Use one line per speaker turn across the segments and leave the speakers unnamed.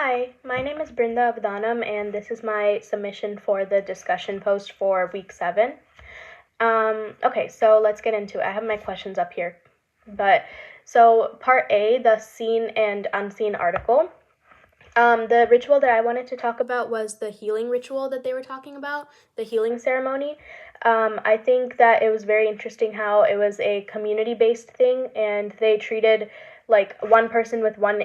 Hi, my name is Brinda Avadhanam, and this is my submission for the discussion post for week 7. Okay, so let's get into it. I have my questions up here. So part A, the seen and unseen article. The ritual that I wanted to talk about was the healing ritual that they were talking about, the healing ceremony. I think that it was very interesting how it was a community-based thing, and they treated like one person with one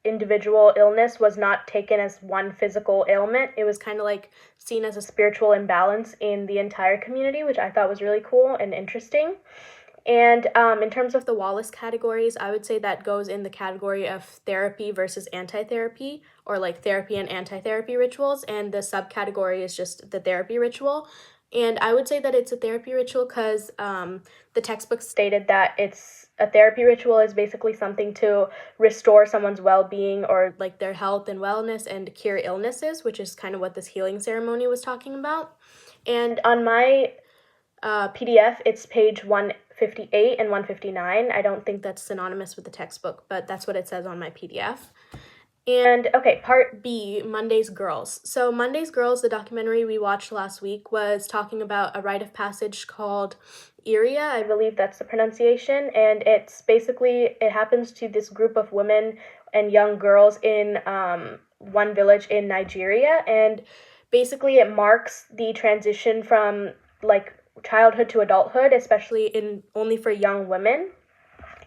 individual illness was not taken as one physical ailment. It was kind of like seen as a spiritual imbalance in the entire community, which I thought was really cool and interesting. And in terms of the Wallace categories, I would say that goes in the category of therapy versus anti-therapy, or like therapy and anti-therapy rituals, and the subcategory is just the therapy ritual. And I would say that it's a therapy ritual because the textbook stated that it's a therapy ritual is basically something to restore someone's well-being or like their health and wellness and cure illnesses, which is kind of what this healing ceremony was talking about. And on my PDF, it's page 158 and 159. I don't think that's synonymous with the textbook, but that's what it says on my PDF. And okay, part B, Monday's Girls. So Monday's Girls, the documentary we watched last week, was talking about a rite of passage called Iria, I believe that's the pronunciation, and it's basically, it happens to this group of women and young girls in one village in Nigeria, and basically it marks the transition from like childhood to adulthood, especially in only for young women.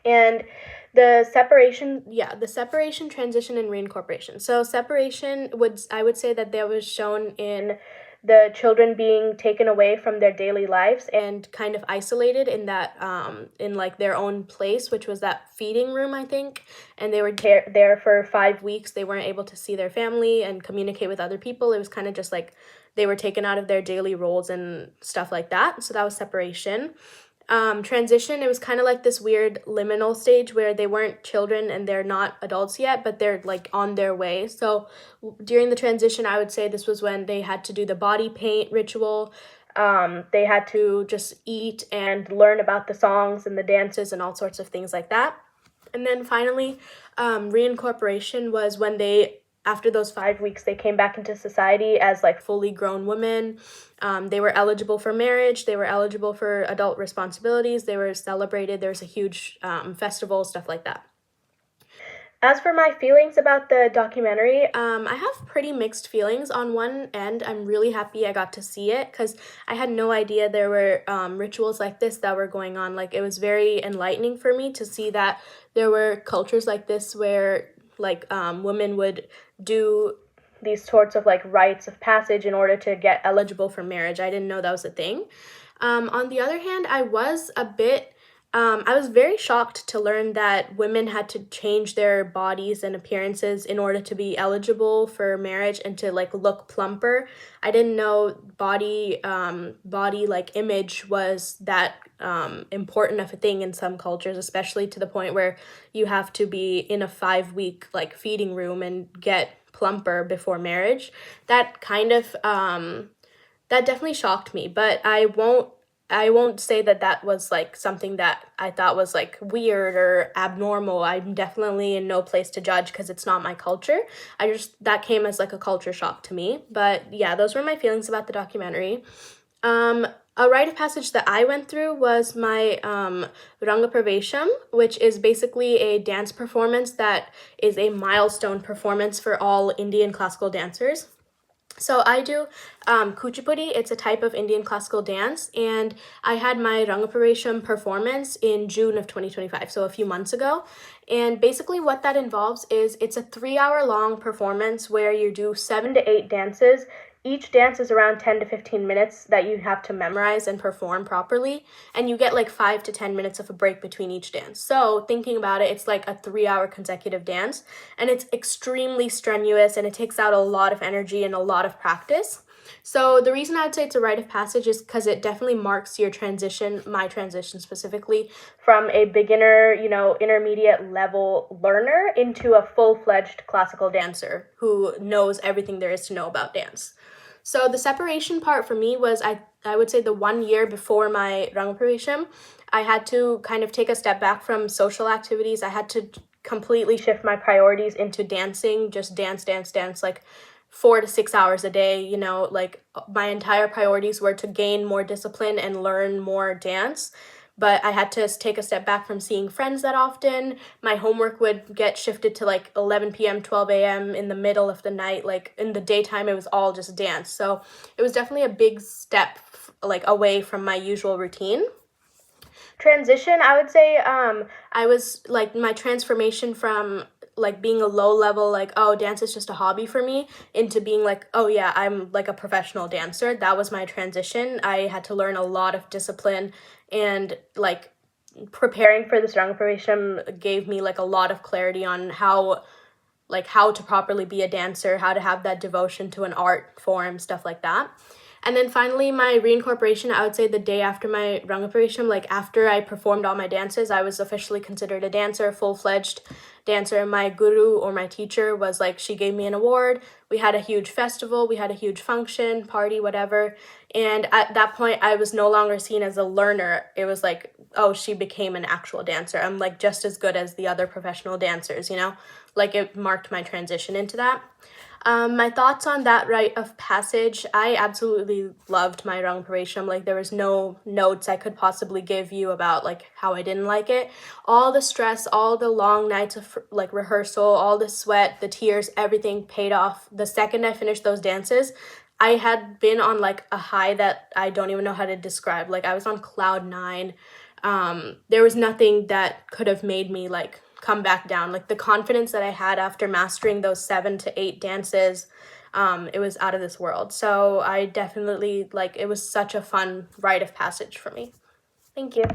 And the separation, transition, and reincorporation. So separation I would say that that was shown in the children being taken away from their daily lives and kind of isolated in that in like their own place, which was that feeding room, I think, and they were there for 5 weeks. They weren't able to see their family and communicate with other people. It was kind of just like they were taken out of their daily roles and stuff like that. So that was separation. Transition, it was kind of like this weird liminal stage where they weren't children and they're not adults yet, but they're like on their way. So during the transition, I would say this was when they had to do the body paint ritual. They had to just eat and learn about the songs and the dances and all sorts of things like that. And then finally, reincorporation was when after those 5 weeks, they came back into society as like fully grown women. They were eligible for marriage. They were eligible for adult responsibilities. They were celebrated. There was a huge festival, stuff like that. As for my feelings about the documentary, I have pretty mixed feelings. On one end, I'm really happy I got to see it because I had no idea there were rituals like this that were going on. Like, it was very enlightening for me to see that there were cultures like this where like women would do these sorts of like rites of passage in order to get eligible for marriage. I didn't know that was a thing. On the other hand, I was very shocked to learn that women had to change their bodies and appearances in order to be eligible for marriage and to like look plumper. I didn't know body like image was that important of a thing in some cultures, especially to the point where you have to be in a 5-week like feeding room and get plumper before marriage. That kind of that definitely shocked me, but I won't say that was like something that I thought was like weird or abnormal. I'm definitely in no place to judge because it's not my culture. That came as like a culture shock to me. But yeah, those were my feelings about the documentary. A rite of passage that I went through was my Ranga Pravesham, which is basically a dance performance that is a milestone performance for all Indian classical dancers. So I do Kuchipudi. It's a type of Indian classical dance, and I had my Ranga Pravesham performance in June of 2025, so a few months ago. And basically what that involves is it's a 3-hour-long performance where you do 7 to 8 dances. Each dance is around 10 to 15 minutes that you have to memorize and perform properly, and you get like 5 to 10 minutes of a break between each dance. So thinking about it, it's like a 3-hour consecutive dance, and it's extremely strenuous, and it takes out a lot of energy and a lot of practice. So the reason I would say it's a rite of passage is because it definitely marks your transition, my transition specifically, from a beginner, intermediate level learner into a full-fledged classical dancer who knows everything there is to know about dance. So the separation part for me was, I would say the 1 year before my Ranga Pravesham, I had to kind of take a step back from social activities. I had to completely shift my priorities into dancing, just dance, dance, dance, like 4 to 6 hours a day, you know, like my entire priorities were to gain more discipline and learn more dance. But I had to take a step back from seeing friends that often. My homework would get shifted to like 11 p.m., 12 a.m. in the middle of the night. Like in the daytime, it was all just dance. So it was definitely a big step like away from my usual routine. Transition, I would say I was like my transformation from like being a low level, like, oh, dance is just a hobby for me, into being like, oh yeah, I'm like a professional dancer. That was my transition. I had to learn a lot of discipline, and like preparing for this young profession gave me like a lot of clarity on how to properly be a dancer, how to have that devotion to an art form, stuff like that. And then finally, my reincorporation, I would say the day after my reincorporation, like after I performed all my dances, I was officially considered a dancer, full-fledged dancer. My guru or my teacher was like, she gave me an award. We had a huge festival, we had a huge function, party, whatever. And at that point, I was no longer seen as a learner. It was like, oh, she became an actual dancer. I'm like just as good as the other professional dancers, you know? Like it marked my transition into that. My thoughts on that rite of passage, I absolutely loved my rangparation. Like there was no notes I could possibly give you about like how I didn't like it. All the stress, all the long nights of like rehearsal, all the sweat, the tears, everything paid off. The second I finished those dances, I had been on like a high that I don't even know how to describe. Like I was on cloud nine. There was nothing that could have made me like come back down. Like the confidence that I had after mastering those 7 to 8 dances, it was out of this world. So I definitely, like, it was such a fun rite of passage for me. Thank you.